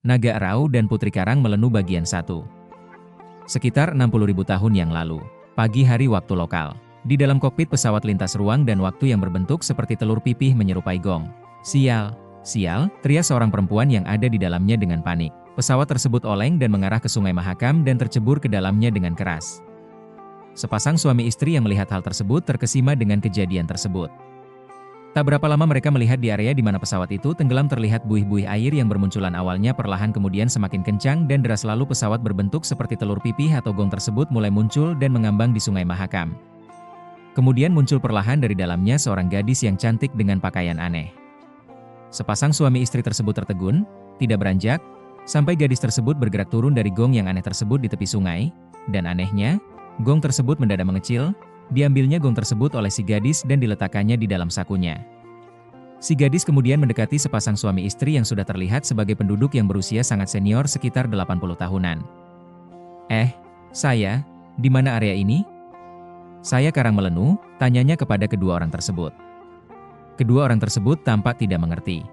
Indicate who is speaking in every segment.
Speaker 1: Naga Rau dan Putri Karang Melenu bagian 1. Sekitar 60.000 tahun yang lalu, pagi hari waktu lokal, di dalam kokpit pesawat lintas ruang dan waktu yang berbentuk seperti telur pipih menyerupai gong. Sial, sial, teriak seorang perempuan yang ada di dalamnya dengan panik. Pesawat tersebut oleng dan mengarah ke Sungai Mahakam dan tercebur ke dalamnya dengan keras. Sepasang suami istri yang melihat hal tersebut terkesima dengan kejadian tersebut. Tak berapa lama mereka melihat di area di mana pesawat itu tenggelam terlihat buih-buih air yang bermunculan awalnya perlahan kemudian semakin kencang dan deras lalu pesawat berbentuk seperti telur pipih atau gong tersebut mulai muncul dan mengambang di Sungai Mahakam. Kemudian muncul perlahan dari dalamnya seorang gadis yang cantik dengan pakaian aneh. Sepasang suami istri tersebut tertegun, tidak beranjak, sampai gadis tersebut bergerak turun dari gong yang aneh tersebut di tepi sungai, dan anehnya, gong tersebut mendadak mengecil. Diambilnya gong tersebut oleh si gadis dan diletakkannya di dalam sakunya. Si gadis kemudian mendekati sepasang suami istri yang sudah terlihat sebagai penduduk yang berusia sangat senior sekitar 80 tahunan. Saya, di mana area ini? Saya Karang Melenu, tanyanya kepada kedua orang tersebut. Kedua orang tersebut tampak tidak mengerti.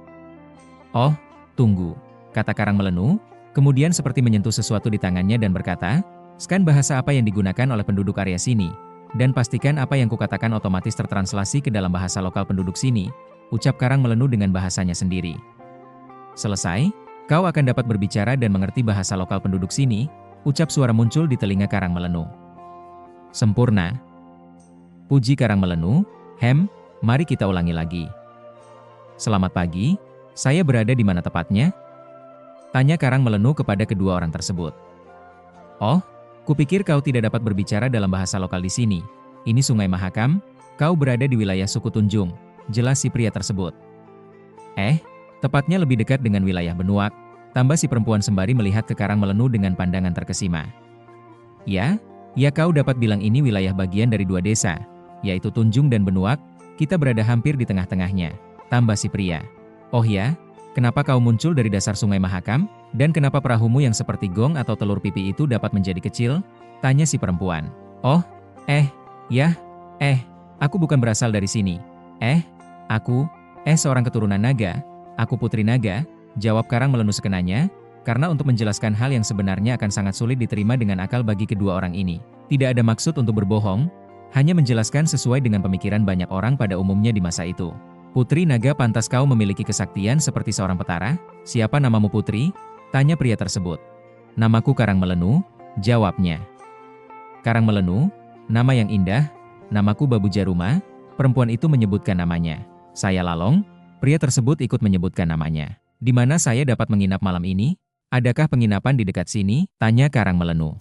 Speaker 1: Oh, tunggu, kata Karang Melenu, kemudian seperti menyentuh sesuatu di tangannya dan berkata, scan bahasa apa yang digunakan oleh penduduk area sini. Dan pastikan apa yang kukatakan otomatis tertranslasi ke dalam bahasa lokal penduduk sini, ucap Karang Melenu dengan bahasanya sendiri. Selesai, kau akan dapat berbicara dan mengerti bahasa lokal penduduk sini, ucap suara muncul di telinga Karang Melenu. Sempurna. Puji Karang Melenu, mari kita ulangi lagi. Selamat pagi, saya berada di mana tepatnya? Tanya Karang Melenu kepada kedua orang tersebut. Oh, kupikir kau tidak dapat berbicara dalam bahasa lokal di sini. Ini Sungai Mahakam, kau berada di wilayah suku Tunjung, jelas si pria tersebut. Tepatnya lebih dekat dengan wilayah Benuak, tambah si perempuan sembari melihat ke Karang Melenu dengan pandangan terkesima. Ya kau dapat bilang ini wilayah bagian dari dua desa, yaitu Tunjung dan Benuak, kita berada hampir di tengah-tengahnya, tambah si pria. Oh ya, kenapa kau muncul dari dasar Sungai Mahakam? Dan kenapa perahumu yang seperti gong atau telur pipi itu dapat menjadi kecil? Tanya si perempuan. Oh, aku bukan berasal dari sini. Aku, seorang keturunan naga, aku putri naga, jawab Karang Melenu sekenanya, karena untuk menjelaskan hal yang sebenarnya akan sangat sulit diterima dengan akal bagi kedua orang ini. Tidak ada maksud untuk berbohong, hanya menjelaskan sesuai dengan pemikiran banyak orang pada umumnya di masa itu. Putri naga, pantas kau memiliki kesaktian seperti seorang petara? Siapa namamu putri? Tanya pria tersebut. Namaku Karang Melenu, jawabnya. Karang Melenu, nama yang indah, namaku Babu Jaruma, perempuan itu menyebutkan namanya. Saya Lalong, pria tersebut ikut menyebutkan namanya. Di mana saya dapat menginap malam ini? Adakah penginapan di dekat sini? Tanya Karang Melenu.